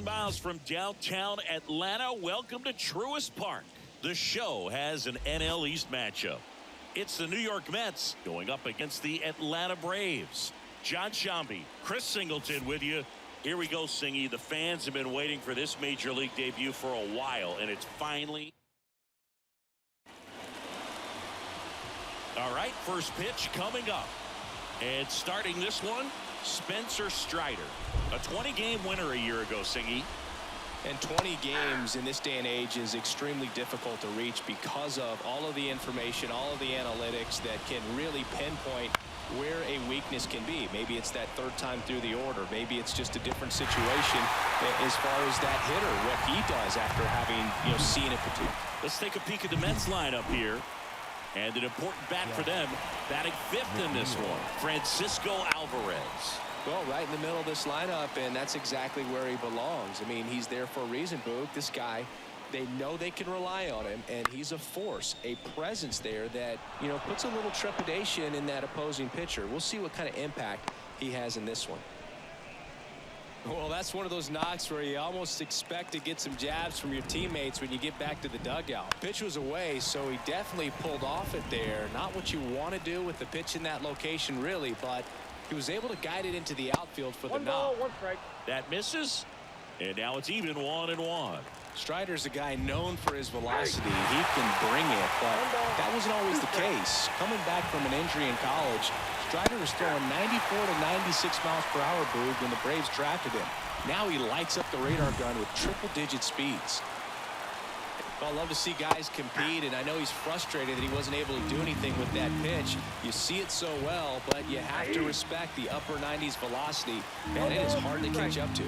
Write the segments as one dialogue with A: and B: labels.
A: miles from downtown Atlanta. Welcome to Truist Park. The show has an NL East matchup. It's the New York Mets going up against the Atlanta Braves. John Shambi, Chris Singleton with you. Here we go, Singy. The fans have been waiting for this Major League debut for a while, and it's finally... All right, first pitch coming up. And starting this one, Spencer Strider. A 20-game winner a year ago, Singy.
B: And 20 games in this day and age is extremely difficult to reach because of all of the information, all of the analytics that can really pinpoint where a weakness can be. Maybe it's that third time through the order. Maybe it's just a different situation as far as that hitter, what he does after having, seen it.
A: Let's take a peek at the Mets lineup here. And an important bat for them, batting fifth in this one, Francisco Alvarez.
B: Well, right in the middle of this lineup, and that's exactly where he belongs. I mean, he's there for a reason, Boog. This guy, they know they can rely on him, and he's a force, a presence there that, puts a little trepidation in that opposing pitcher. We'll see what kind of impact he has in this one. Well, that's one of those knocks where you almost expect to get some jabs from your teammates when you get back to the dugout. Pitch was away, so he definitely pulled off it there. Not what you want to do with the pitch in that location, really, but he was able to guide it into the outfield for the knock.
C: 1 strike.
A: That misses, and now it's even 1-1.
B: Strider's a guy known for his velocity. He can bring it, but that wasn't always the case. Coming back from an injury in college, Strider was throwing 94 to 96 miles per hour, Boog, when the Braves drafted him. Now he lights up the radar gun with triple-digit speeds. Well, I love to see guys compete, and I know he's frustrated that he wasn't able to do anything with that pitch. You see it so well, but you have to respect the upper 90s velocity, and it is hard to catch up to.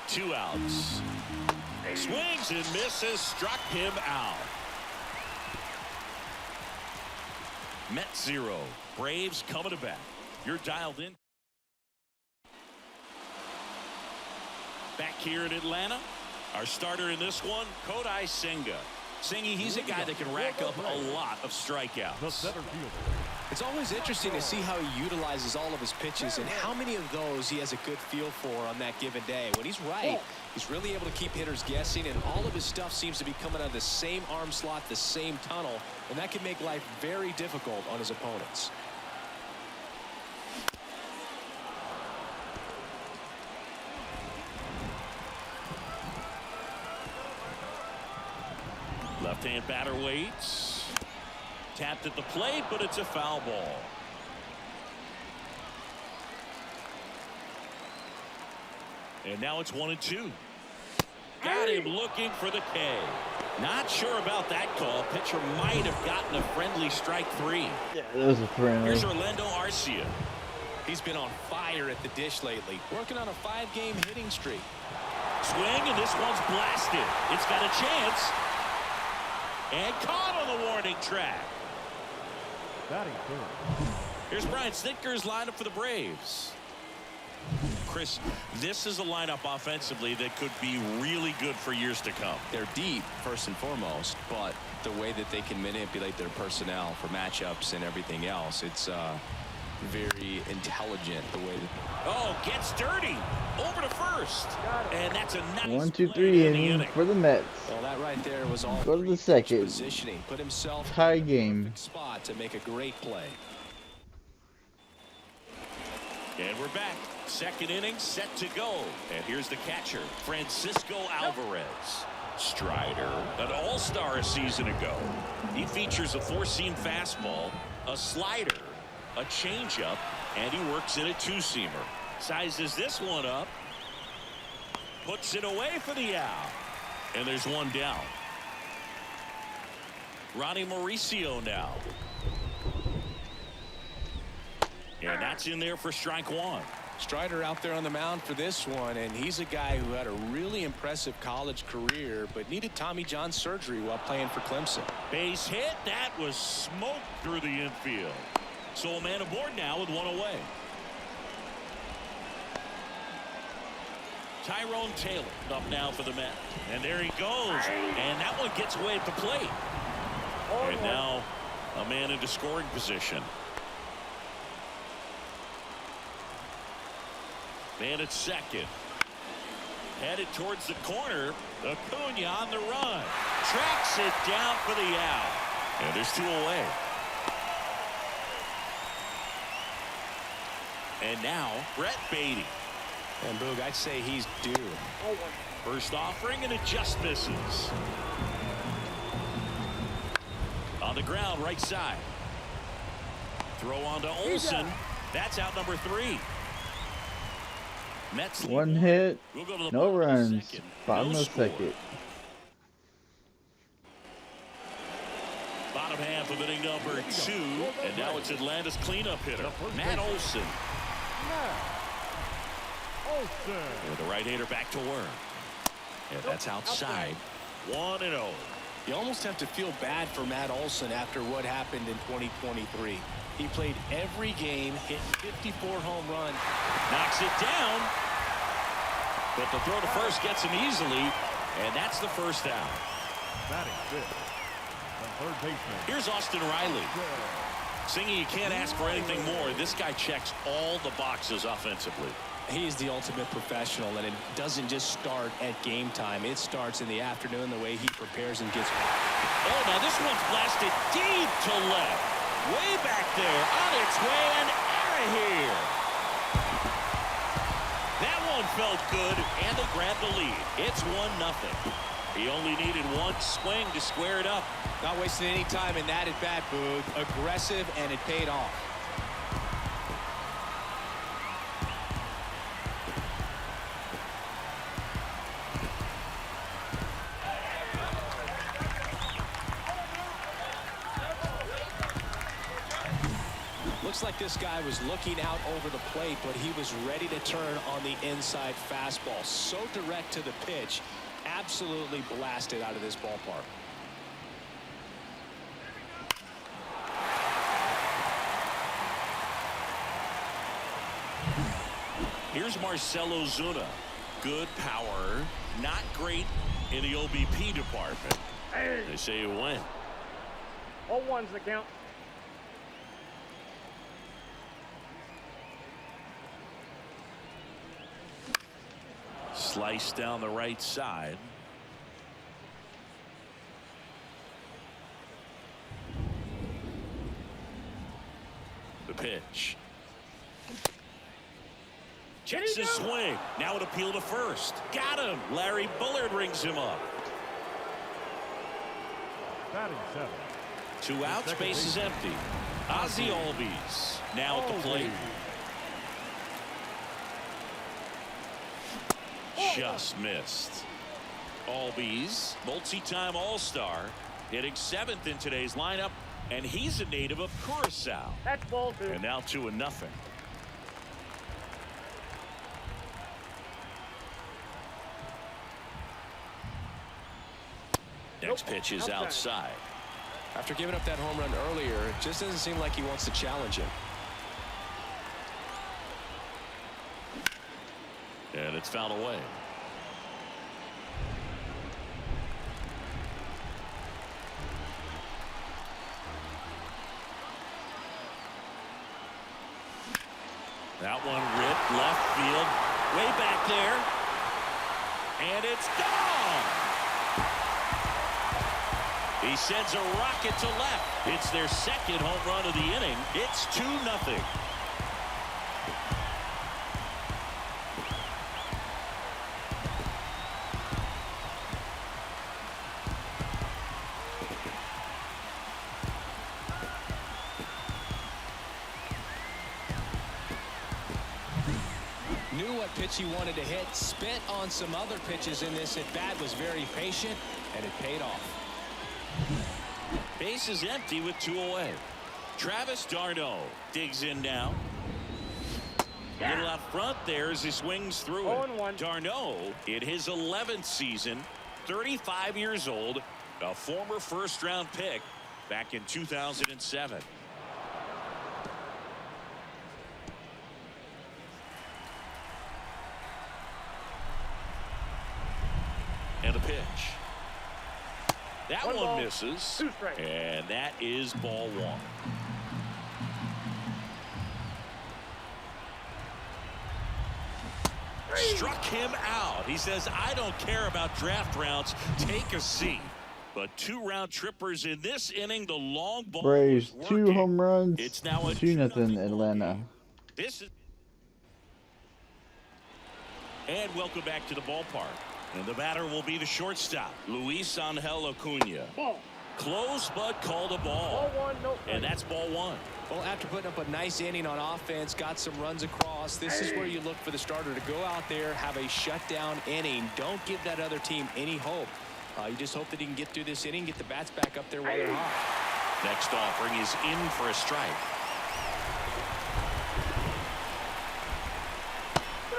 A: 2 outs. Swings and misses, struck him out. Mets 0, Braves coming to bat. You're dialed in. Back here in Atlanta, our starter in this one, Kodai Senga. Singy, he's a guy that can rack up a lot of strikeouts.
B: It's always interesting to see how he utilizes all of his pitches and how many of those he has a good feel for on that given day. When he's right, he's really able to keep hitters guessing, and all of his stuff seems to be coming out of the same arm slot, the same tunnel, and that can make life very difficult on his opponents.
A: Left-hand batter waits. Tapped at the plate, but it's a foul ball. And now it's 1-2. Got him looking for the K. Not sure about that call. Pitcher might have gotten a friendly strike 3.
C: Yeah,
D: that was a friendly.
A: Here's Orlando Arcia.
B: He's been on fire at the dish lately, working on a 5-game hitting streak.
A: Swing, and this one's blasted. It's got a chance. And caught on the warning track. Here's Brian Snitker's lineup for the Braves. Chris, this is a lineup offensively that could be really good for years to come.
B: They're deep, first and foremost, but the way that they can manipulate their personnel for matchups and everything else, it's very intelligent the way that...
A: Oh, gets dirty. Over to first. And that's a nice
D: 1, 2, 3 inning for the Mets.
B: Well, that right there was all
D: Go to the second.
B: positioning. Put himself
D: Tie
B: in
D: game.
B: a spot to make a great play.
A: And we're back. Second inning set to go. And here's the catcher, Francisco Alvarez. Strider, an all-star a season ago. He features a 4-seam fastball, a slider, a changeup, and he works in a 2-seamer. Sizes this one up. Puts it away for the out. And there's one down. Ronnie Mauricio now. And that's in there for strike 1.
B: Strider out there on the mound for this one, and he's a guy who had a really impressive college career but needed Tommy John surgery while playing for Clemson.
A: Base hit. That was smoked through the infield. So a man aboard now with one away. Tyrone Taylor up now for the Mets. And there he goes. And that one gets away at the plate. And now a man into scoring position. Man at second. Headed towards the corner. Acuna on the run. Tracks it down for the out. And there's 2 away. And now, Brett Beatty.
B: And Boog, I'd say he's due.
A: First offering, and it just misses. On the ground, right side. Throw on to Olsen. That's out number 3. Mets lead
D: 1 hit,
A: We'll go to the
D: no
A: bottom of the
D: runs.
A: second.
D: Bottom
A: No
D: of
A: score.
D: second.
A: Bottom half of inning number 2. And now it's Atlanta's cleanup hitter, Matt Olsen. With the right-hander back to work. And that's outside. 1-0.
B: You almost have to feel bad for Matt Olsen after what happened in 2023. He played every game, hit 54 home runs.
A: Knocks it down. But the throw to first gets him easily. And that's the first out.
C: Batting fifth, the third baseman.
A: Here's Austin Riley. Singing, you can't ask for anything more. This guy checks all the boxes offensively.
B: He's the ultimate professional, and it doesn't just start at game time. It starts in the afternoon, the way he prepares and gets.
A: Oh, now this one's blasted deep to left. Way back there, on its way and out of here. That one felt good, and they grabbed the lead. It's 1-0. He only needed one swing to square it up.
B: Not wasting any time in that at-bat, Boog. Aggressive, and it paid off. Looks like this guy was looking out over the plate, but he was ready to turn on the inside fastball. So direct to the pitch. Absolutely blasted out of this ballpark.
A: Here's Marcell Ozuna. Good power, not great in the OBP department. They say you win.
C: 0-1's the count.
A: Slice down the right side. The pitch. Checks his swing. Now an appeal to first. Got him. Larry Bullard rings him up.
C: Batting seventh.
A: 2 outs, base is empty. Ozzie Albies now at the plate. Just missed. Albies, multi-time All-Star, hitting 7th in today's lineup, and he's a native of Curacao.
C: That's ball 2.
A: And now 2-0. Next pitch is outside.
B: After giving up that home run earlier, it just doesn't seem like he wants to challenge him.
A: And it's fouled away. That one ripped left field, way back there, and it's gone. He sends a rocket to left. It's their second home run of the inning. It's 2-0.
B: Knew what pitch he wanted to hit, spent on some other pitches in this at bat, was very patient, and it paid off.
A: Base is empty with 2 away. Travis d'Arnaud digs in now. A little out front there as he swings through it.
C: 0-1.
A: d'Arnaud in his 11th season, 35 years old, a former first-round pick back in 2007. And a pitch. That one misses.
C: 2 strikes.
A: And that is ball 1. struck him out. He says, I don't care about draft rounds. Take a seat. But 2 round trippers in this inning. The long ball
D: Braves,
A: was
D: 2
A: working.
D: home runs,
A: It's now a
D: 2-0
A: 2-0
D: Atlanta.
A: This is. And welcome back to the ballpark. And the batter will be the shortstop, Luis Angel Acuna.
C: Ball.
A: Close, but called a ball.
C: Ball 1, no.
A: And that's ball 1.
B: Well, after putting up a nice inning on offense, got some runs across, this is where you look for the starter to go out there, have a shutdown inning. Don't give that other team any hope. You just hope that he can get through this inning, get the bats back up there while they're hot.
A: Next offering is in for a strike.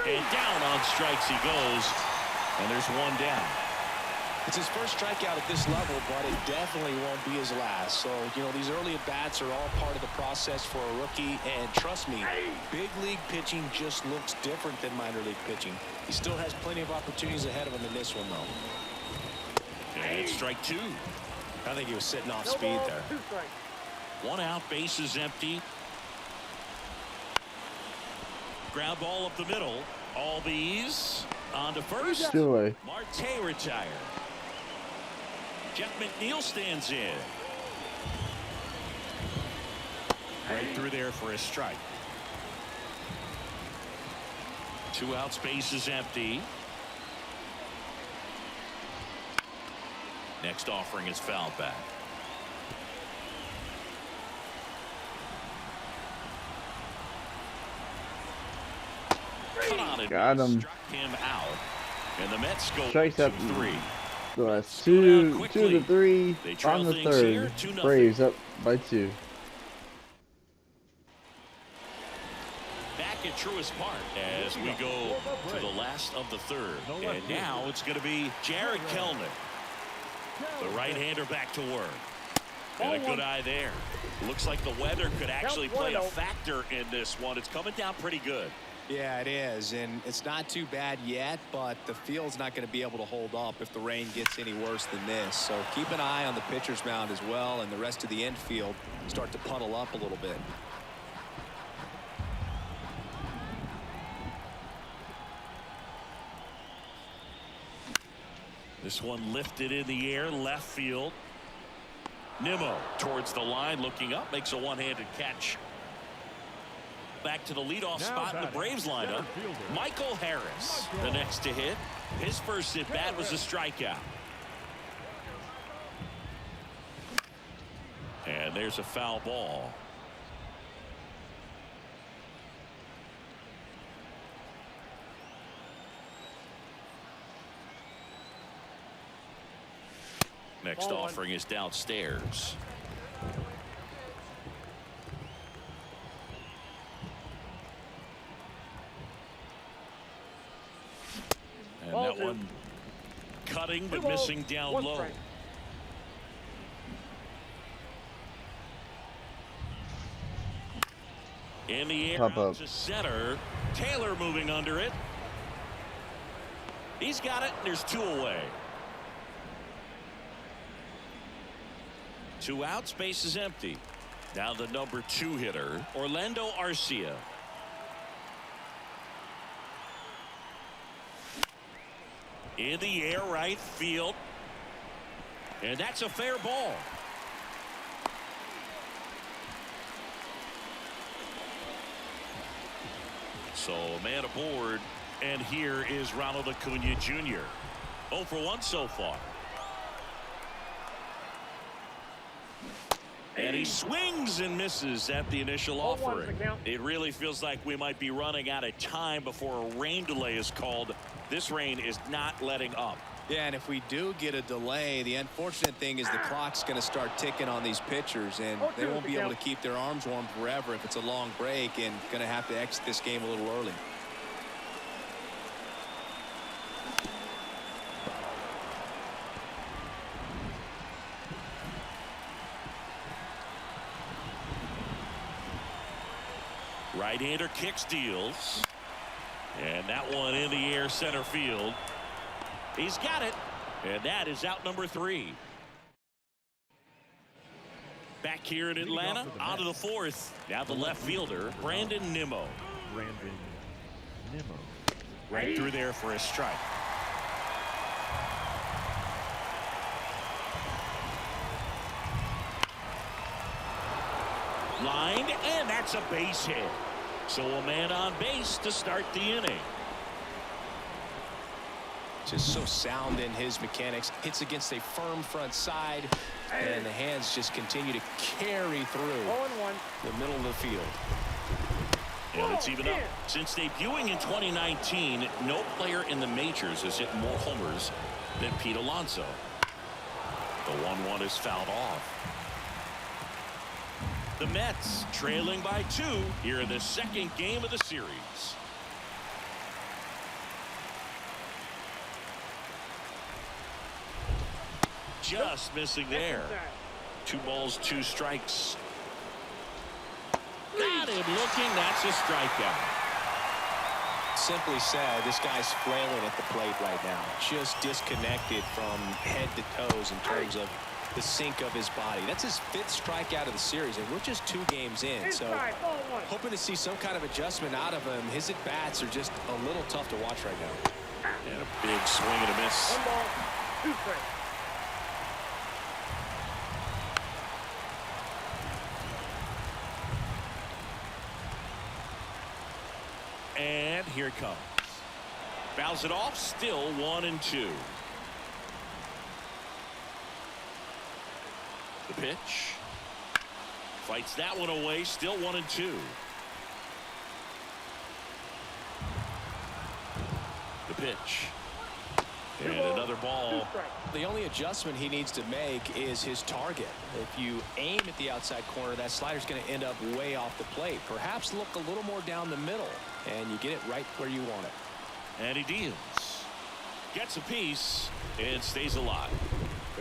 A: And down on strikes he goes. And there's 1 down.
B: It's his first strikeout at this level, but it definitely won't be his last. So, you know, these early at-bats are all part of the process for a rookie. And trust me, big league pitching just looks different than minor league pitching. He still has plenty of opportunities ahead of him in this one, though.
A: And it's strike 2.
B: I think he was sitting off speed there.
C: 2 strikes.
A: 1 out, base is empty. Ground ball up the middle. Albies on to first.
D: Still away.
A: Marte retired. Jeff McNeil stands in. Right through there for a strike. 2 outs, base is empty. Next offering is fouled back. Cut on it.
D: Got him.
A: Struck him out. And the Mets go
D: Strikes out
A: 2-3.
D: The last 2 to 3
A: They trail
D: on the
A: things here,
D: 3rd.
A: 2-0.
D: Braves up by 2.
A: Back at Truist Park as we go to the last of the 3rd. And now it's going to be Jared Kelnick. The right-hander back to work. And a good eye there. Looks like the weather could actually play a factor in this one. It's coming down pretty good.
B: Yeah, it is, and it's not too bad yet, but the field's not going to be able to hold up if the rain gets any worse than this. So keep an eye on the pitcher's mound as well, and the rest of the infield start to puddle up a little bit.
A: This one lifted in the air, left field. Nimmo towards the line, looking up, makes a one-handed catch. Back to the leadoff spot in the Braves lineup. Michael Harris, the next to hit. His first at bat was a strikeout. And there's a foul ball. Next offering is downstairs. And that one cutting but missing down low. In the air out to center. Taylor moving under it. He's got it. There's 2 away. 2 outs, base is empty. Now the number 2 hitter, Orlando Arcia. In the air, right field. And that's a fair ball. So a man aboard. And here is Ronald Acuna Jr. 0 for 1 so far. And he swings and misses at the initial offering. It really feels like we might be running out of time before a rain delay is called. This rain is not letting up.
B: Yeah, and if we do get a delay, the unfortunate thing is the clock's going to start ticking on these pitchers, and they won't be able to keep their arms warm forever if it's a long break, and going to have to exit this game a little early.
A: Right-hander kicks, deals. And that one in the air, center field. He's got it. And that is out number 3. Back here in Atlanta, on to the 4th. Now the left fielder, Brandon Nimmo.
C: Brandon Nimmo.
A: Right through there for a strike. Lined, and that's a base hit. So a man on base to start the inning.
B: Just so sound in his mechanics. Hits against a firm front side, and the hands just continue to carry through the middle of the field.
A: And it's even up. Since debuting in 2019, no player in the majors has hit more homers than Pete Alonso. The 1-1 is fouled off. The Mets trailing by 2 here in the second game of the series. Just missing there. 2 balls, 2 strikes. Got him looking. That's a strikeout.
B: Simply said, this guy's flailing at the plate right now. Just disconnected from head to toes in terms of the sink of his body. That's his 5th strikeout of the series, and we're just 2 games in. So hoping to see some kind of adjustment out of him. His at-bats are just a little tough to watch right now.
A: And a big swing and a miss.
E: 1 ball, 2 strikes.
A: And here it comes. Fouls it off. Still 1-2. The pitch. Fights that one away. Still 1-2. The pitch. And another ball.
B: The only adjustment he needs to make is his target. If you aim at the outside corner, that slider's going to end up way off the plate. Perhaps look a little more down the middle, and you get it right where you want it.
A: And he deals. Gets a piece and stays alive.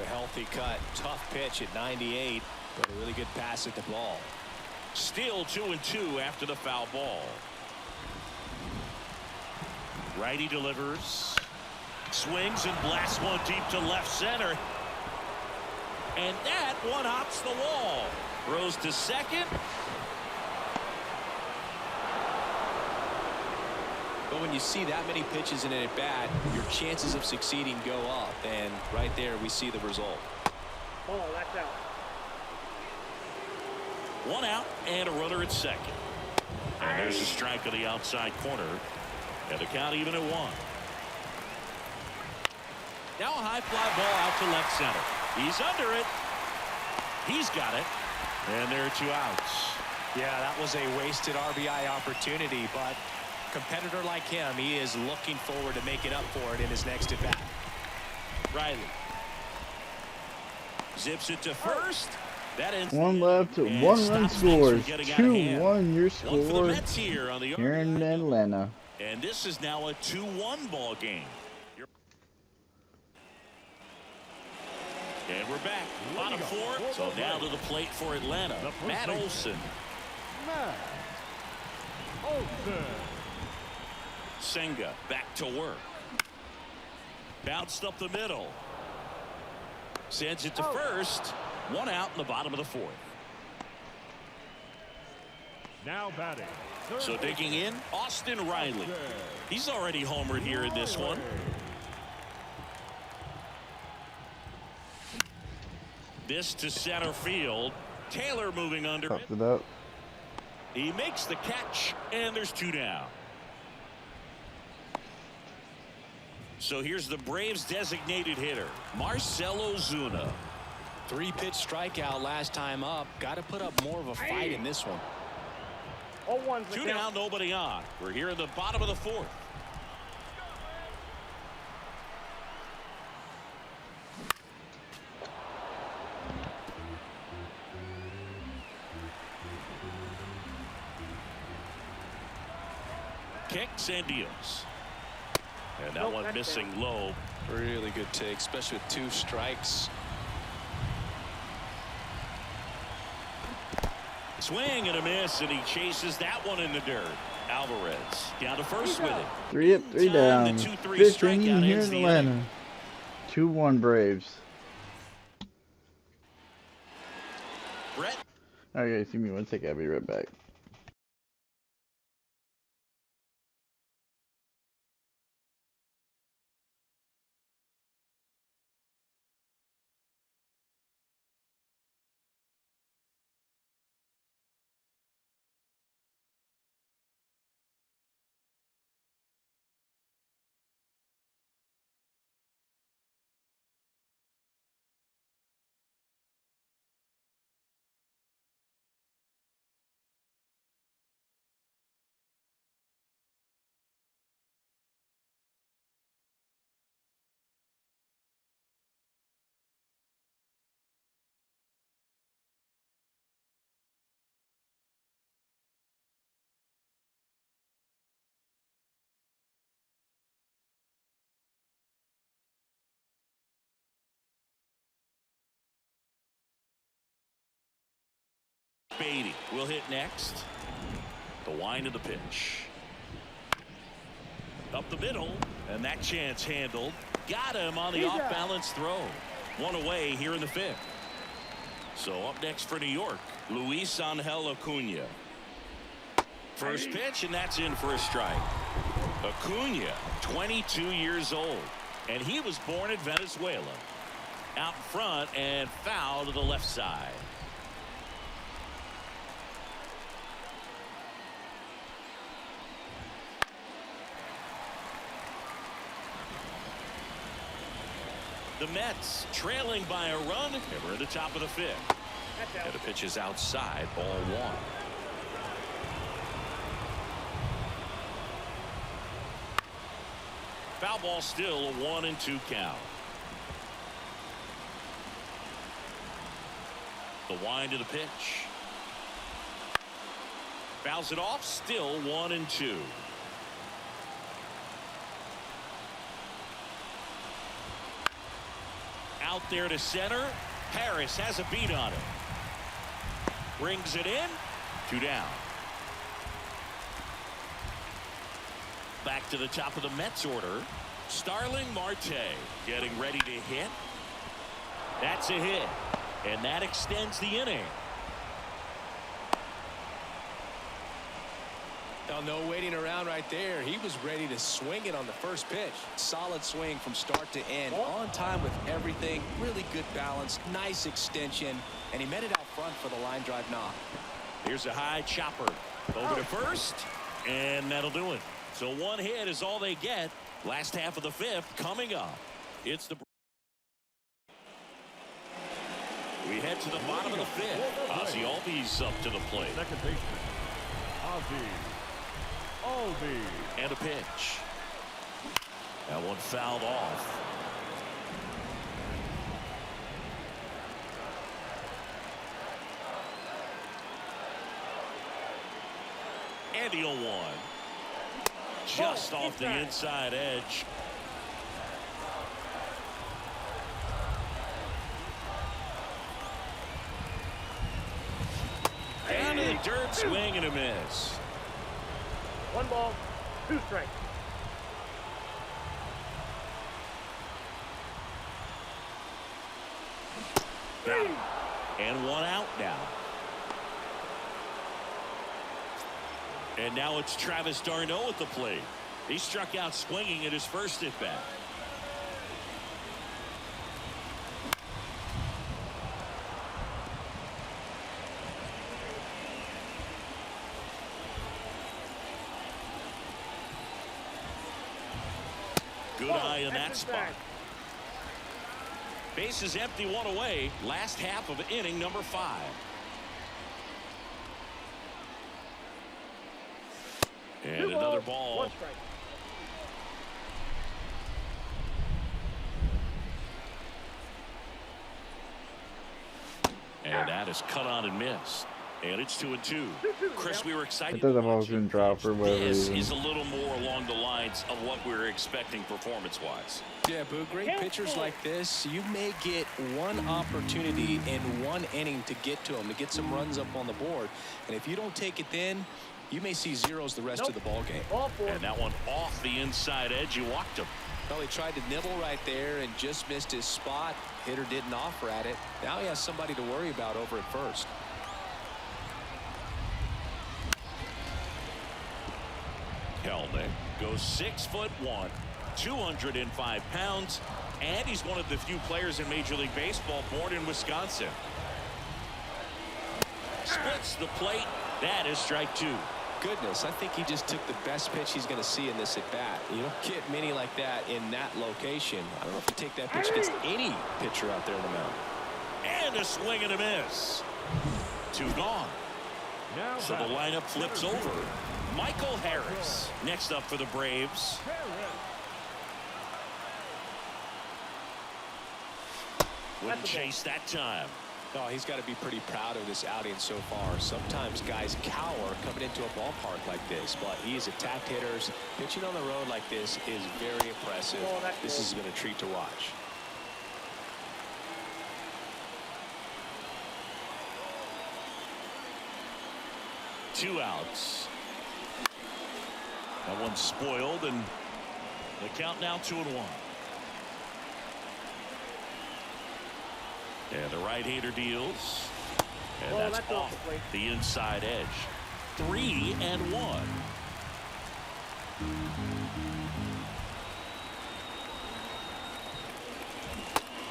B: A healthy cut. Tough pitch at 98, but a really good pass at the ball.
A: Still 2-2 after the foul ball. Righty delivers. Swings and blasts one deep to left center. And that one hops the wall. Throws to second.
B: But when you see that many pitches in an at-bat, your chances of succeeding go up. And right there, we see the result.
E: Ball, that's out.
A: 1 out and a runner at second. And there's a strike on the outside corner. And the count even at 1. Now a high fly ball out to left center. He's under it. He's got it. And there are 2 outs.
B: Yeah, that was a wasted RBI opportunity, but a competitor like him, he is looking forward to making up for it in his next at-bat.
A: Riley zips it to first. That ends
D: 1 left, 1 run scores. 2-1 your score here in Atlanta.
A: And this is now a 2-1 ball game. And we're back. Bottom 4. So now to the plate for Atlanta. Matt Olson.
C: Matt Olson.
A: Senga back to work. Bounced up the middle. Sends it to first. 1 out in the bottom of the 4th.
C: Now batting.
A: So digging in, Austin Riley. He's already homered here in this one. This to center field. Taylor moving under
D: Popped
A: it.
D: it up.
A: He makes the catch, and there's 2 down. So here's the Braves designated hitter, Marcell Ozuna.
B: 3-pitch strikeout last time up. Got to put up more of a fight in this one.
E: 0-1's the
A: 2
E: count.
A: down, nobody on. We're here in the bottom of the 4th. Kicks and deals. And that one missing low.
B: Really good take, especially with 2 strikes.
A: Swing and a miss, and he chases that one in the dirt. Alvarez down to first with it.
D: 3 up, 3 down.
A: The 2-3
D: Fifth
A: strikeout
D: inning here
A: ends
D: in
A: the
D: Atlanta.
A: inning.
D: 2-1 Braves.
A: Brett.
D: Okay, see me 1 second. I'll be right back.
A: Beatty will hit next. The wind of the pitch. Up the middle, and that chance handled. Got him on the off-balance throw. One away here in the fifth. So up next for New York, Luis Angel Acuna. First pitch, and that's in for a strike. Acuna, 22 years old, and he was born in Venezuela. Out front and foul to the left side. The Mets trailing by a run, and we're at the top of the fifth. And the pitch is outside, ball one. Foul ball, still a 1-2 count. The wind of the pitch. Fouls it off, still 1-2. Out there to center. Harris has a beat on it. Brings it in. 2 down. Back to the top of the Mets order. Starling Marte getting ready to hit. That's a hit. And that extends the inning.
B: Now, no waiting around right there. He was ready to swing it on the first pitch. Solid swing from start to end. On time with everything. Really good balance. Nice extension. And he met it out front for the line drive knock.
A: Here's a high chopper. Over to first. And that'll do it. So one hit is all they get. Last half of the fifth coming up. It's the... We head to the bottom of the fifth. Ozzie Albies up to the plate.
C: Second baseman, Ozzie Albies.
A: And a pitch. That one fouled off. And the 0-1. Just off the inside edge. Down to the dirt, swing and a miss.
E: 1 ball, 2 strikes.
A: And 1 out now. And now it's Travis d'Arnaud at the plate. He struck out swinging at his first at bat. Good eye in that spot. Base is empty, 1 away. Last half of inning number 5. And another ball.
E: 1 strike.
A: And that is cut on and missed. And it's 2-2. Chris, we were excited.
D: I thought the ball was going to drop for whatever
A: This
D: reason.
A: is a little more along the lines of what we were expecting performance-wise.
B: Yeah, Boo, great pitchers like this, you may get one opportunity in 1 inning to get to them, to get some runs up on the board. And if you don't take it then, you may see zeros the rest of the ball game.
A: And that one off the inside edge. You walked him.
B: Well, he tried to nibble right there and just missed his spot. Hitter didn't offer at it. Now he has somebody to worry about over at first.
A: Kelnick goes 6'1", 205 pounds, and he's one of the few players in Major League Baseball born in Wisconsin. Splits the plate. That is strike 2.
B: Goodness, I think he just took the best pitch he's going to see in this at bat. You don't get many like that in that location. I don't know if you take that pitch against any pitcher out there in the mound.
A: And a swing and a miss. 2 gone.
C: Now
A: So the lineup flips over. Michael Harris next up for the Braves. Wouldn't chase that time.
B: Oh, he's got to be pretty proud of this outing so far. Sometimes guys cower coming into a ballpark like this, but he's attacked hitters. Pitching on the road like this is very impressive. This has been a treat to watch.
A: 2 outs. That one's spoiled, and the count now 2-1. And the right-hander deals. And that's off the inside edge. 3-1.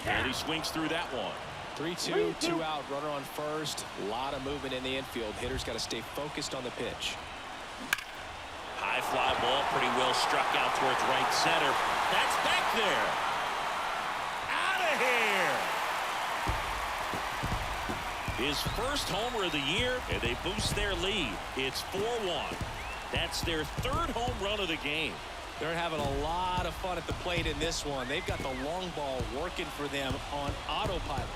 A: And he swings through that one.
B: 3-2, 2 out, runner on first. A lot of movement in the infield. Hitter's got to stay focused on the pitch.
A: High fly ball, pretty well struck out towards right center. That's back there. Out of here. His first homer of the year, and they boost their lead. It's 4-1. That's their 3rd home run of the game.
B: They're having a lot of fun at the plate in this one. They've got the long ball working for them on autopilot.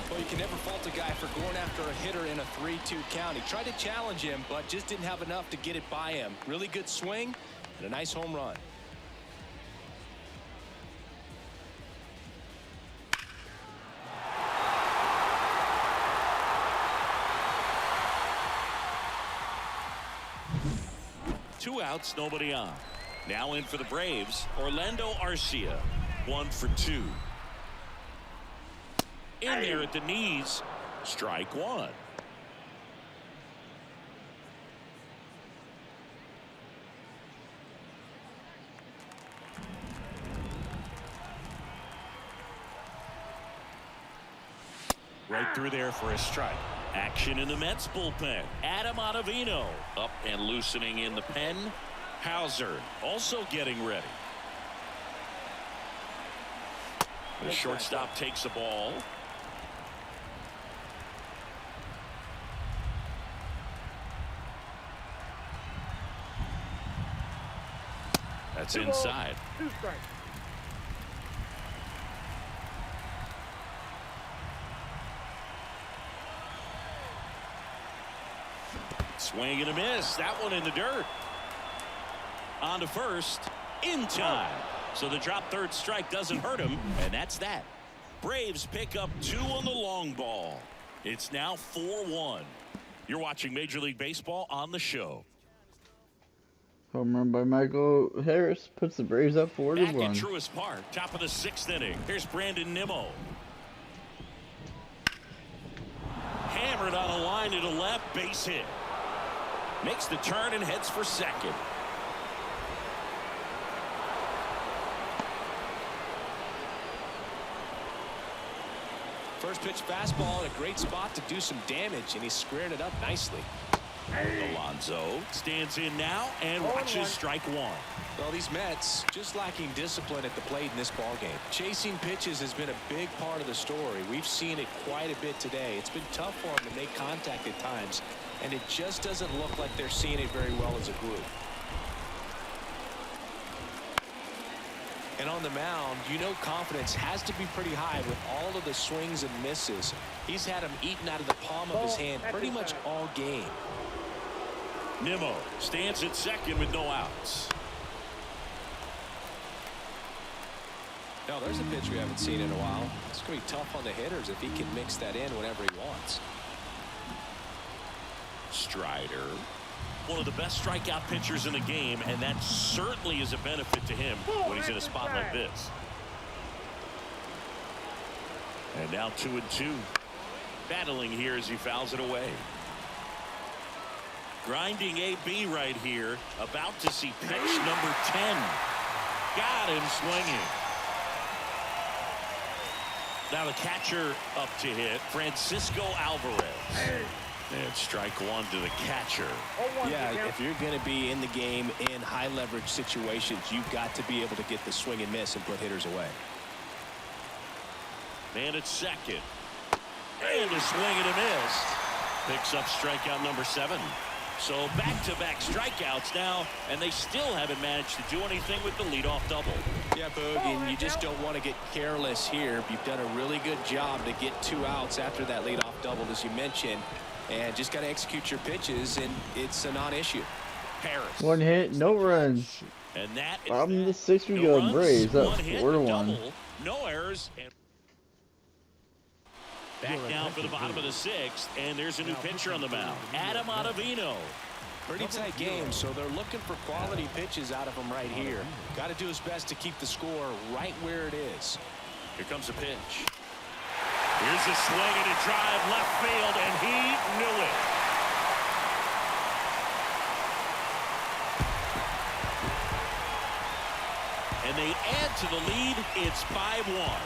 B: Well, you can never fault a guy for going after a hitter in a 3-2 count. He tried to challenge him, but just didn't have enough to get it by him. Really good swing and a nice home run.
A: Two outs, nobody on. Now in for the Braves, Orlando Arcia. 1 for 2. In there at the knees. Strike 1. Right through there for a strike. Action in the Mets bullpen. Adam Ottavino up and loosening in the pen. Hauser also getting ready. The shortstop takes the ball. That's inside.
E: 2 strikes.
A: Swing and a miss. That one in the dirt. On to first. In time. So the drop third strike doesn't hurt him. And that's that. Braves pick up 2 on the long ball. It's now 4-1. You're watching Major League Baseball on the show.
D: Home run by Michael Harris puts the Braves up 4-1.
A: Back at Truist Park. Top of the 6th inning. Here's Brandon Nimmo. Hammered on a line to the left. Base hit. Makes the turn and heads for second.
B: First pitch fastball in a great spot to do some damage, and he's squared it up nicely.
A: Alonso stands in now and watches strike 1.
B: Well, these Mets just lacking discipline at the plate in this ballgame. Chasing pitches has been a big part of the story. We've seen it quite a bit today. It's been tough for them to make contact at times, and it just doesn't look like they're seeing it very well as a group. And on the mound, you know confidence has to be pretty high with all of the swings and misses. He's had them eaten out of the palm of his hand pretty much all game.
A: Nimmo stands at second with no outs.
B: No, there's a pitch we haven't seen in a while. It's going to be tough on the hitters if he can mix that in whenever he wants.
A: Strider, one of the best strikeout pitchers in the game, and that certainly is a benefit to him when he's in a spot like this. And now 2-2. Battling here as he fouls it away. Grinding AB right here. About to see pitch number 10. Got him swinging. Now the catcher up to hit, Francisco Alvarez. And strike 1 to the catcher.
B: Yeah, if you're going to be in the game in high leverage situations, you've got to be able to get the swing and miss and put hitters away.
A: Man at second. And a swing and a miss. Picks up strikeout number 7. So back-to-back strikeouts now, and they still haven't managed to do anything with the leadoff double.
B: Yeah, Boog, and you just don't want to get careless here. You've done a really good job to get 2 outs after that leadoff double, as you mentioned, and just got to execute your pitches, and it's a non-issue.
A: Harris.
D: 1 hit, no runs.
A: And that is
D: Bottom of the sixth, we
A: no
D: go
A: runs,
D: Braves. That's
A: one hit,
D: 4-1.
A: double, no errors. And back now for the bottom of the sixth, and there's a new pitcher on the mound, Adam Ottavino.
B: Pretty tight game, so they're looking for quality pitches out of him right here. Got to do his best to keep the score right where it is.
A: Here comes the pitch. Here's a swing and a drive left field, and he knew it. And they add to the lead. It's 5-1.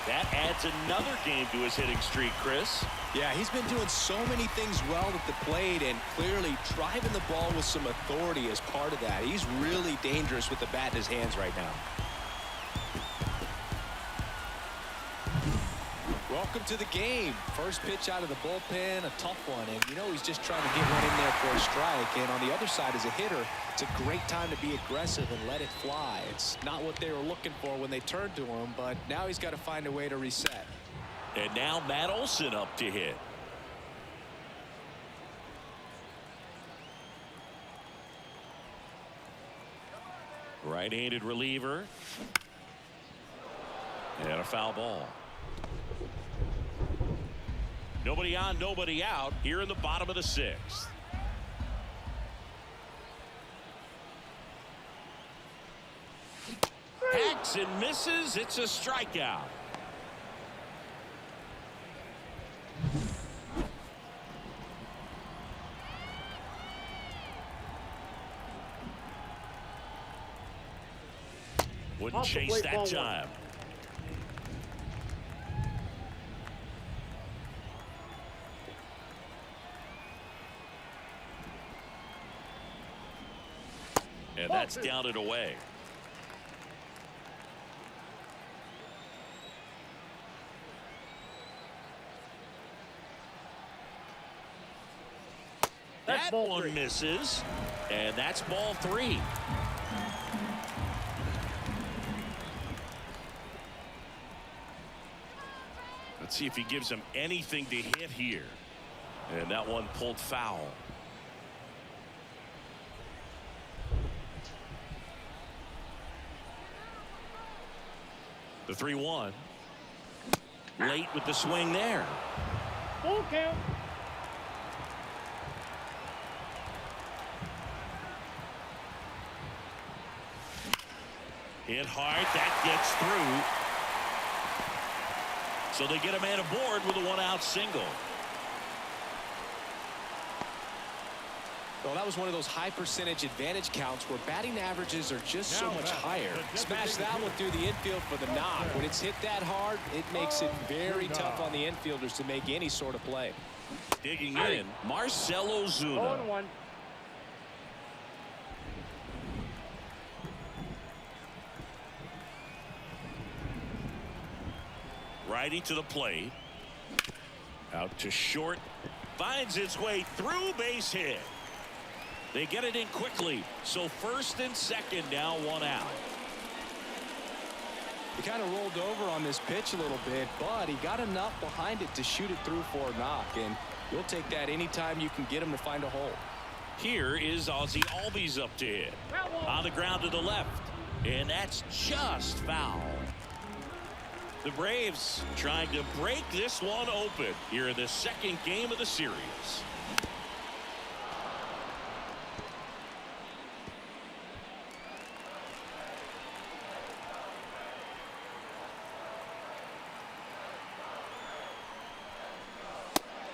A: That adds another game to his hitting streak, Chris.
B: Yeah, he's been doing so many things well at the plate and clearly driving the ball with some authority as part of that. He's really dangerous with the bat in his hands right now. Welcome to the game. First pitch out of the bullpen, a tough one. And you know he's just trying to get one in there for a strike. And on the other side as a hitter, it's a great time to be aggressive and let it fly. It's not what they were looking for when they turned to him, but now he's got to find a way to reset.
A: And now Matt Olson up to hit. Right-handed reliever. And a foul ball. Nobody on, nobody out here in the bottom of the sixth. Hacks and misses. It's a strikeout. Wouldn't chase that time. And that's down and away. That one misses, and that's ball 3. Let's see if he gives him anything to hit here. And that one pulled foul. The 3-1. Late with the swing there.
E: Full count.
A: Hit hard. That gets through. So they get a man aboard with a 1-out single.
B: Well, that was one of those high percentage advantage counts where batting averages are just so much higher. Smash that one through the infield for the knock. When it's hit that hard, it makes it very tough on the infielders to make any sort of play.
A: Digging in, Marcell Ozuna.
E: 0-1.
A: Righty to the plate. Out to short. Finds its way through, base hit. They get it in quickly. So first and second, now 1 out.
B: He kind of rolled over on this pitch a little bit, but he got enough behind it to shoot it through for a knock. And you'll take that anytime you can get him to find a hole.
A: Here is Ozzie Albies up to hit. On the ground to the left. And that's just foul. The Braves trying to break this one open here in the second game of the series.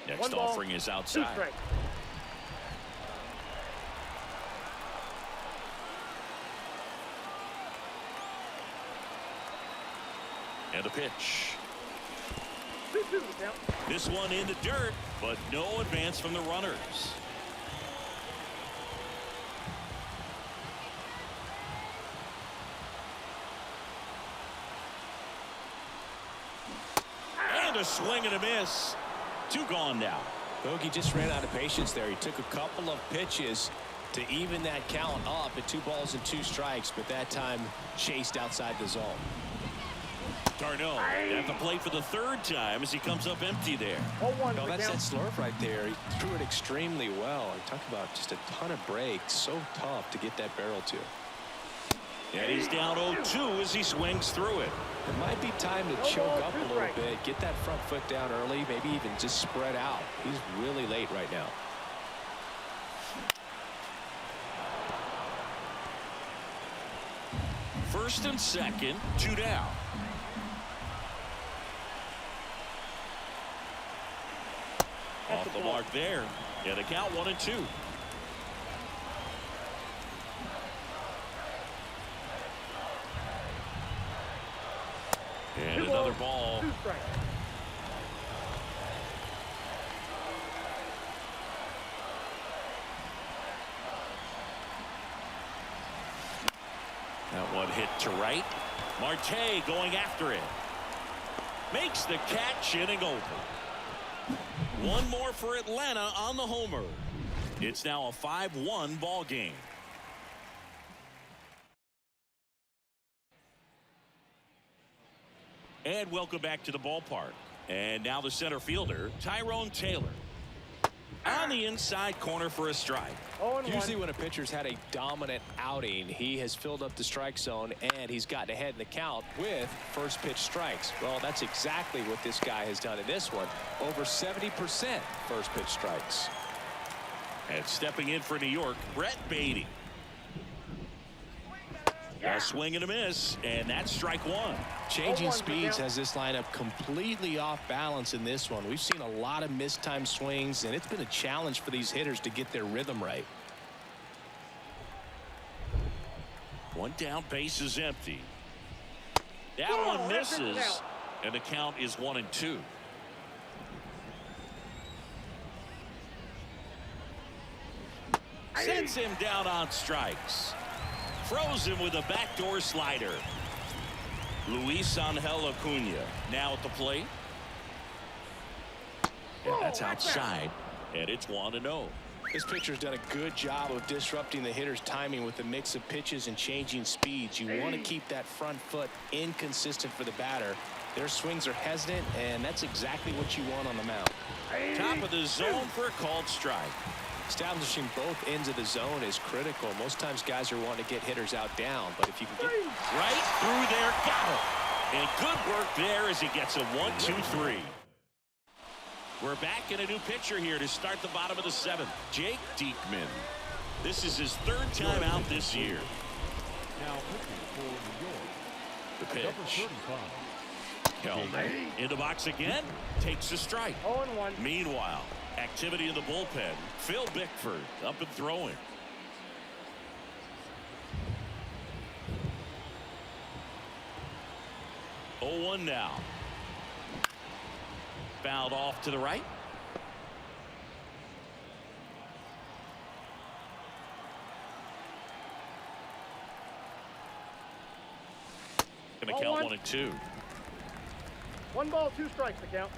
A: Next offering is outside. And the pitch. This one in the dirt, but no advance from the runners. And a swing and a miss. 2 gone now.
B: Bogey just ran out of patience there. He took a couple of pitches to even that count up at 2 balls and 2 strikes, but that time chased outside the zone.
A: Darno at the plate for the 3rd time as he comes up empty there.
B: No, that's that slurve right there. He threw it extremely well. I talked about just a ton of breaks. So tough to get that barrel to.
A: And he's down 0-2 as he swings through it.
B: It might be time to choke up a little bit, get that front foot down early, maybe even just spread out. He's really late right now.
A: First and second, 2 down. Off the mark there. Yeah, the count 1-2. And another ball. That one hit to right. Marte going after it. Makes the catch, inning over. One more for Atlanta on the homer. It's now a 5-1 ball game. And welcome back to the ballpark. And now the center fielder, Tyrone Taylor. On the inside corner for a strike.
B: Usually when a pitcher's had a dominant outing, he has filled up the strike zone and he's gotten ahead in the count with first pitch strikes. Well, that's exactly what this guy has done in this one. Over 70% first pitch strikes.
A: And stepping in for New York, Brett Beatty. A swing and a miss, and that's strike one.
B: Changing speeds has this lineup completely off balance in this one. We've seen a lot of mistimed swings, and it's been a challenge for these hitters to get their rhythm right.
A: One down, base is empty. That one misses, and the count is 1-2. Sends him down on strikes. Throws him with a backdoor slider. Luis Angel Acuna now at the plate. And that's outside, and it's 1-0.
B: This pitcher's done a good job of disrupting the hitter's timing with a mix of pitches and changing speeds. You want to keep that front foot inconsistent for the batter. Their swings are hesitant, and that's exactly what you want on the mound.
A: Top of the zone for a called strike.
B: Establishing both ends of the zone is critical. Most times guys are wanting to get hitters out down, but if you can get
A: right through there, got him. And good work there as he gets a 1-2-3. We're back in a new pitcher here to start the bottom of the seventh. Jake Diekman. This is his third time out this year.
C: Now pitching for New York.
A: The pitch. Held in the box again. Takes a strike.
E: 0-1.
A: Meanwhile, activity in the bullpen. Phil Bickford up and throwing. Oh, 1 now. Fouled off to the right. Going to count 1-2.
E: 1 ball, 2 strikes to count.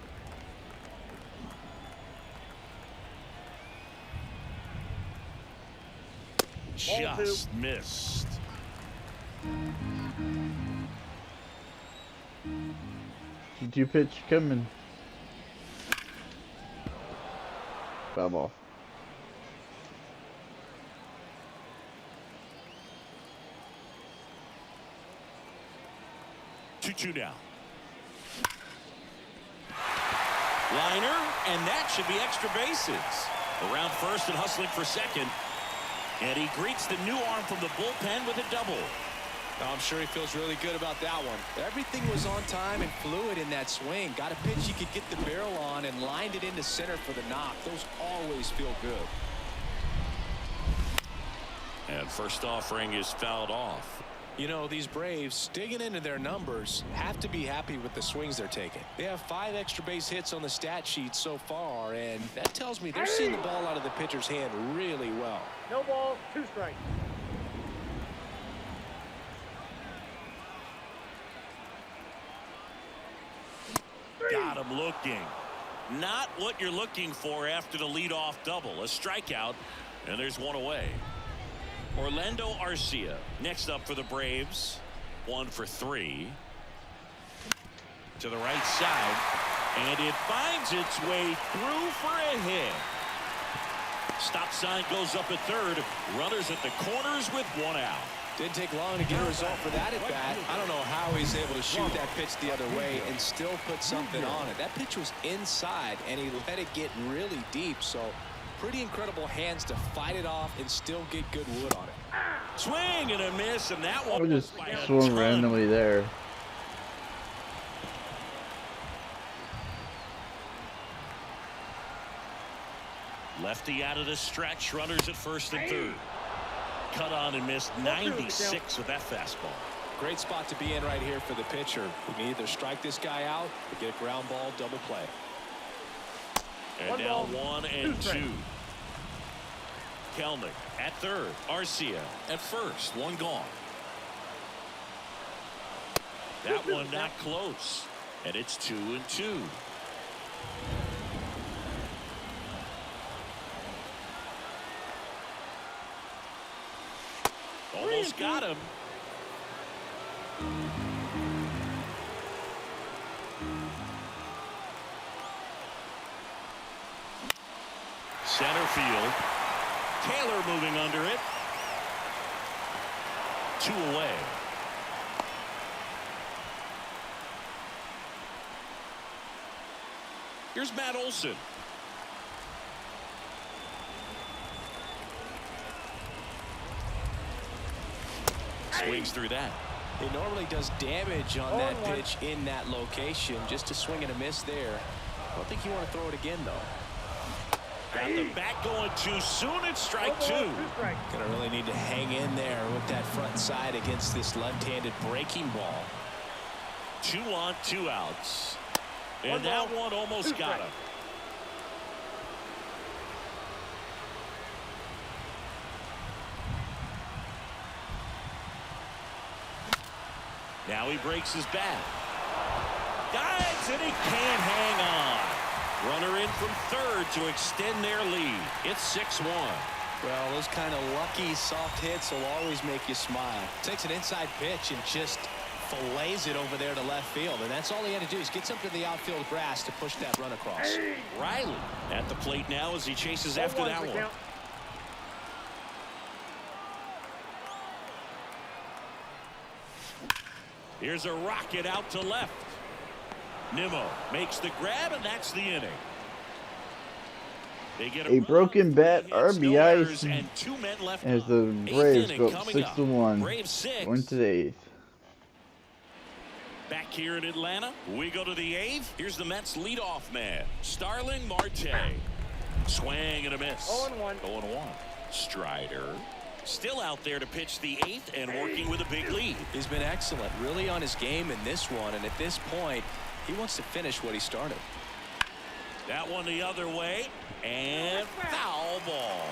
A: Just missed.
D: Did pitch coming? Foul ball.
A: Two down. Liner, and that should be extra bases. Around first and hustling for second. And he greets the new arm from the bullpen with a double.
B: I'm sure he feels really good about that one. Everything was on time and fluid in that swing. Got a pitch he could get the barrel on and lined it into center for the knock. Those always feel good.
A: And first offering is fouled off.
B: You know, these Braves, digging into their numbers, have to be happy with the swings they're taking. They have 5 extra base hits on the stat sheet so far, and that tells me they're seeing the ball out of the pitcher's hand really well.
E: No ball, 2 strikes.
A: Got him looking. Not what you're looking for after the leadoff double. A strikeout, and there's one away. Orlando Arcia next up for the Braves. 1 for 3. To the right side. And it finds its way through for a hit. Stop sign goes up at third. Runners at the corners with 1 out.
B: Didn't take long to get a result for that at bat. I don't know how he's able to shoot that pitch the other way and still put something on it. That pitch was inside, and he let it get really deep. So pretty incredible hands to fight it off and still get good wood on it.
A: Swing and a miss, and that one
D: I just swung randomly there.
A: Lefty out of the stretch, runners at first and third. Cut on and missed 96 with that fastball.
B: Great spot to be in right here for the pitcher. We can either strike this guy out or get a ground ball double play.
A: And now 1 and 2. Kelnick at third. Arcia at first. One gone. That one not close. And it's 2 and 2. Almost got him. Center field. Taylor moving under it. 2 away. Here's Matt Olson. Swings through that.
B: He normally does damage on that pitch in that location. Just a swing and a miss there. I don't think you want to throw it again, though.
A: Got the bat going too soon. It's strike 2.
B: Gonna really need to hang in there with that front side against this left-handed breaking ball.
A: 2 on, 2 outs. And that one almost got him. Now he breaks his bat. Dives, and he can't hang on. Runner in from third to extend their lead. It's 6-1.
B: Well, those kind of lucky soft hits will always make you smile. Takes an inside pitch and just fillets it over there to left field. And that's all he had to do is get something to the outfield grass to push that run across.
A: Riley at the plate now as he chases after that one. Here's a rocket out to left. Nimmo makes the grab, and that's the inning. They get
D: A broken bat, RBI,
A: and 2 men left
D: as the Braves go 6-1, going to the 8th.
A: Back here in Atlanta, we go to the 8th. Here's the Mets leadoff man, Starling Marte. Swing and a miss.
E: 0-1.
A: 0-1. Strider still out there to pitch the 8th and working with a big lead.
B: He's been excellent, really on his game in this one, and at this point he wants to finish what he started.
A: That one the other way, and foul ball.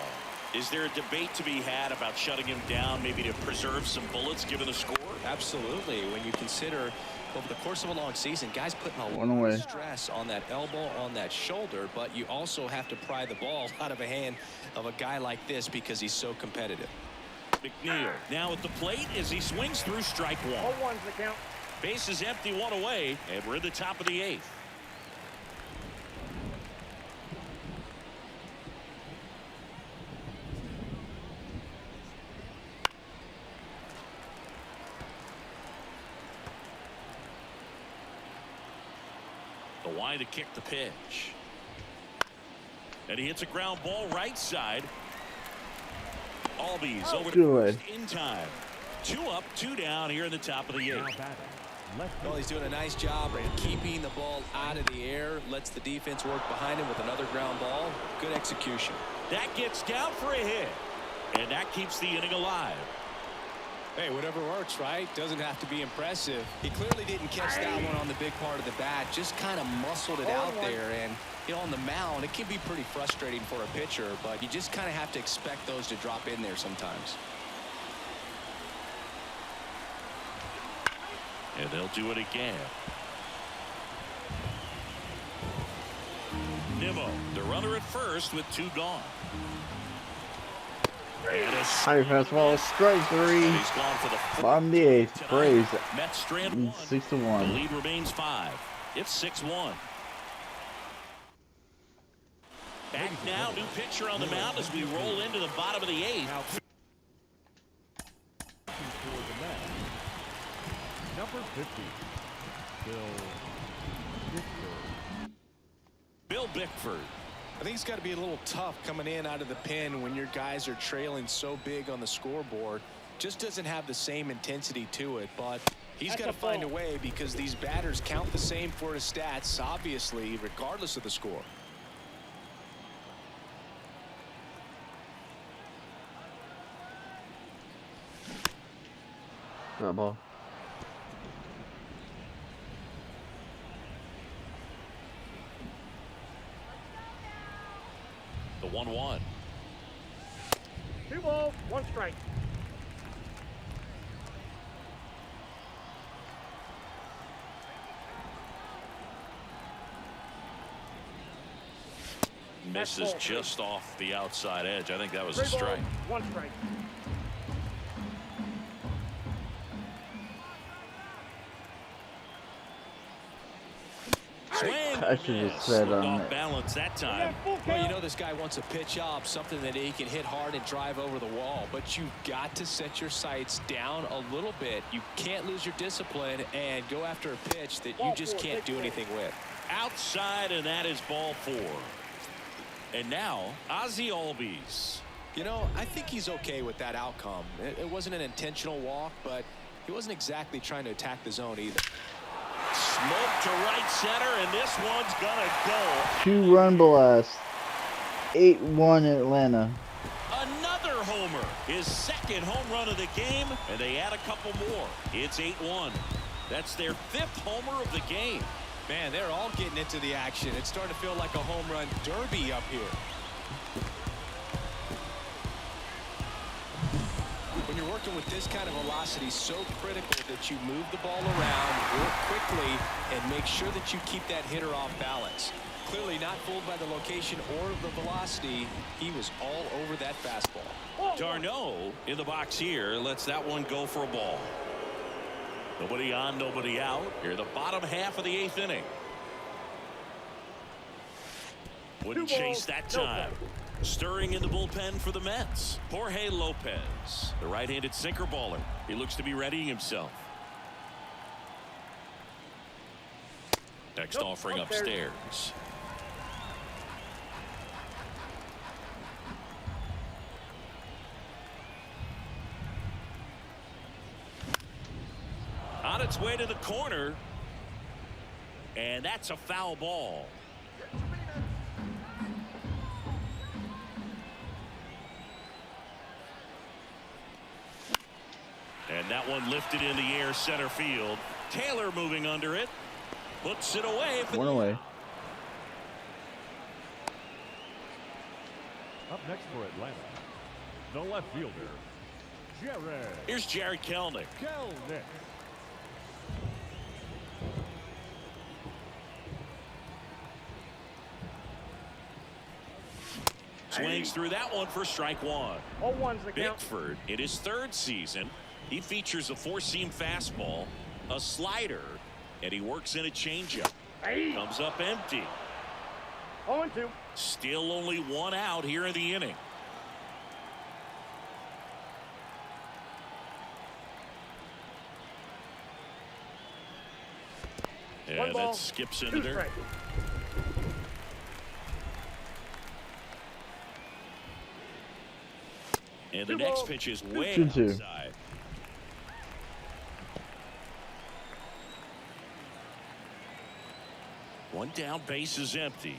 A: Is there a debate to be had about shutting him down, maybe to preserve some bullets given the score?
B: Absolutely. When you consider over the course of a long season, guys putting a
D: One
B: lot
D: away.
B: of stress on that elbow, on that shoulder, but you also have to pry the ball out of a hand of a guy like this because he's so competitive.
A: McNeil now at the plate as he swings through strike 1.
E: 0-1's the count.
A: Base is empty, 1 away, and we're in the top of the 8th. The wide to kick the pitch. And he hits a ground ball right side. Albies over to
D: Good.
A: first in time. 2 up, 2 down here in the top of the 8th.
B: Well, he's doing a nice job keeping the ball out of the air. Lets the defense work behind him with another ground ball. Good execution.
A: That gets down for a hit. And that keeps the inning alive.
B: Hey, whatever works, right? Doesn't have to be impressive. He clearly didn't catch that one on the big part of the bat. Just kind of muscled it out there. And, you know, on the mound, it can be pretty frustrating for a pitcher, but you just kind of have to expect those to drop in there sometimes.
A: And they'll do it again. Nimmo, the runner at first with 2 gone. And a
D: High fastball, strike 3.
A: and he's gone for the
D: Bottom of the 8th, Braves
A: Mets strand 1.
D: 6-1.
A: The lead remains 5. It's 6-1. Back now, new pitcher on the mound as we roll into the bottom of the 8th.
C: 50.
A: Bill Bickford.
B: I think it's got to be a little tough coming in out of the pen when your guys are trailing so big on the scoreboard. Just doesn't have the same intensity to it, but he's got to find a way because these batters count the same for his stats, obviously, regardless of the score.
D: Good ball.
A: The 1-1.
E: 2 balls, 1 strike.
A: Misses just off the outside edge. I think that was a
E: 3
A: strike.
E: balls, 1 strike.
A: Swing.
D: I should have said
A: Slipped
D: on
A: off
D: it.
A: balance that time.
B: Well, you know this guy wants a pitch up, something that he can hit hard and drive over the wall. But you've got to set your sights down a little bit. You can't lose your discipline and go after a pitch that you just can't do anything with.
A: Outside, and that is ball 4. And now, Ozzie Albies.
B: You know, I think he's okay with that outcome. It wasn't an intentional walk, but he wasn't exactly trying to attack the zone either.
A: Smoke to right center, and this one's gonna go.
D: 2-run blast. 8-1 Atlanta.
A: Another homer. His second home run of the game, and they add a couple more. It's 8-1. That's their 5th homer of the game.
B: Man, they're all getting into the action. It's starting to feel like a home run derby up here. When you're working with this kind of velocity, so critical that you move the ball around, work quickly, and make sure that you keep that hitter off balance. Clearly not fooled by the location or the velocity. He was all over that fastball.
A: Darno in the box here lets that one go for a ball. Nobody on, nobody out. Here, the bottom half of the 8th inning. Wouldn't chase that time. Stirring in the bullpen for the Mets, Jorge Lopez, the right-handed sinker baller. He looks to be readying himself. Next offering upstairs. On its way to the corner, and that's a foul ball. And that one lifted in the air center field. Taylor moving under it. Puts it away.
D: One away.
C: Up next for Atlanta, the left fielder, Jared.
A: Here's Jared Kelnick.
C: Kelnick.
A: Swings through that one for strike 1.
E: 0-1's the count.
A: Bickford in his 3rd season. He features a 4-seam fastball, a slider, and he works in a changeup. Comes up empty.
E: 0-2.
A: Still only 1 out here in the inning. And that skips into there. And the next pitch is way outside. One down, base is empty.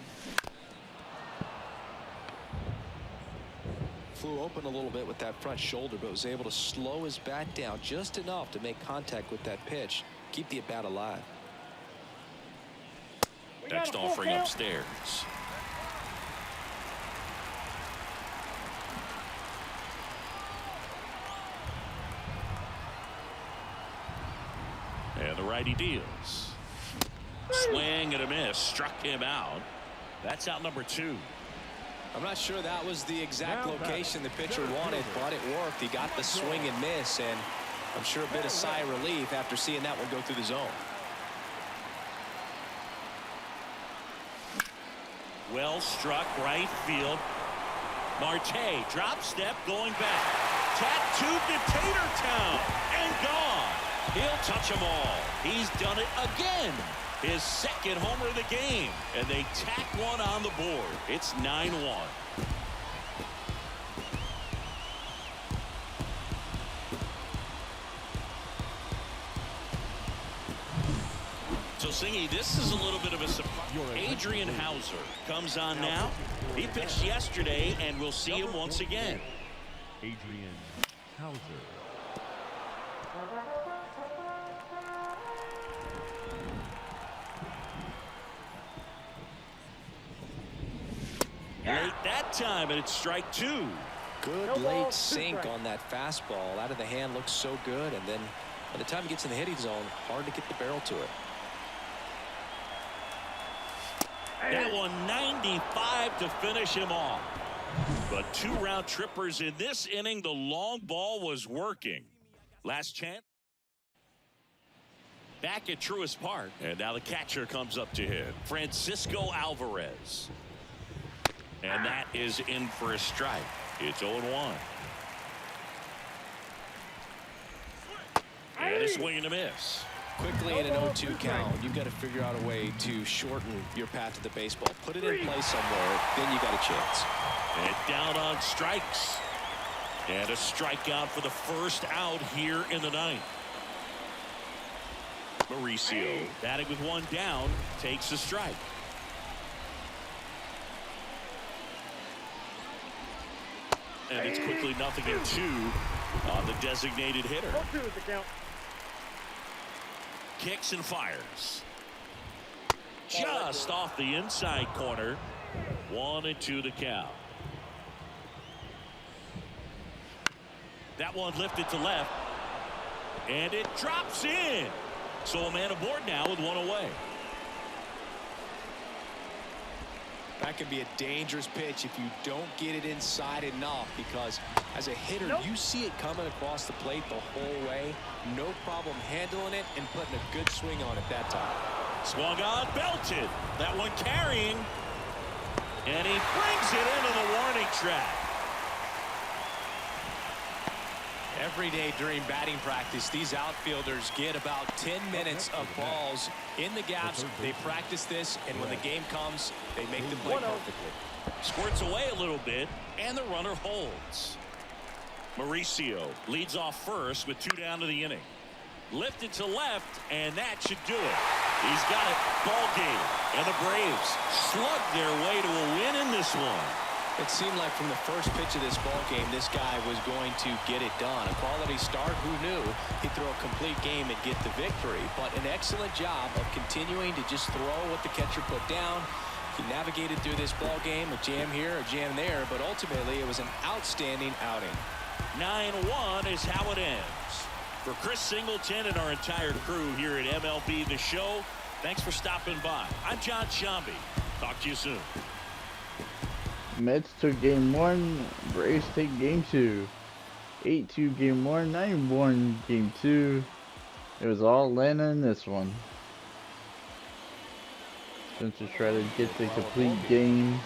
B: Flew open a little bit with that front shoulder, but was able to slow his bat down just enough to make contact with that pitch. Keep the at-bat alive.
A: Next offering upstairs. And the righty deals. Swing and a miss. Struck him out. That's out number 2.
B: I'm not sure that was the exact location the pitcher wanted, but it worked. He got the swing and miss, and I'm sure a bit of sigh of relief after seeing that one go through the zone.
A: Well struck right field. Marte drop step going back. Tattooed to Tater Town and gone. He'll touch them all. He's done it again. His second homer of the game. And they tack one on the board. It's 9-1. So, Singy, this is a little bit of a surprise. Adrian Hauser comes on now. He pitched yesterday, and we'll see him once again.
C: Adrian Hauser.
A: Late that time, and it's strike two.
B: Good late sink on that fastball. Out of the hand looks so good, and then by the time he gets in the hitting zone, hard to get the barrel to it.
A: That one 95 to finish him off. But 2 round trippers in this inning. The long ball was working. Last chance. Back at Truist Park. And now the catcher comes up to him. Francisco Alvarez. And that is in for a strike. It's 0-1. And a swing and a miss.
B: Quickly in an 0-2 count, you've got to figure out a way to shorten your path to the baseball. Put it in play somewhere, then you got a chance.
A: And down on strikes. And a strikeout for the first out here in the ninth. Mauricio, batting with 1 down, takes a strike. And it's quickly 0-2 on the designated hitter.
E: 0-2 is the count.
A: Kicks and fires. Just off the inside corner. 1-2 the count. That one lifted to left. And it drops in. So a man aboard now with 1 away.
B: That could be a dangerous pitch if you don't get it inside enough, because as a hitter, you see it coming across the plate the whole way. No problem handling it and putting a good swing on it that time.
A: Swung on, belted. That one carrying. And he brings it into the warning track.
B: Every day during batting practice, these outfielders get about 10 minutes of balls in the gaps. They practice this, and when the game comes, they make the play perfectly.
A: Squirts away a little bit, and the runner holds. Mauricio leads off first with 2 down to the inning. Lifted to left, and that should do it. He's got it. Ball game. And the Braves slug their way to a win in this one.
B: It seemed like from the first pitch of this ball game, this guy was going to get it done. A quality start, who knew? He'd throw a complete game and get the victory. But an excellent job of continuing to just throw what the catcher put down. He navigated through this ball game, a jam here, a jam there, but ultimately it was an outstanding outing.
A: 9-1 is how it ends. For Chris Singleton and our entire crew here at MLB The Show, thanks for stopping by. I'm John Shambi. Talk to you soon.
D: Mets took game 1, Braves take game 2. 8-2 game 1, 9-1 game 2. It was all Atlanta in this one. Spencer tried to get the complete game.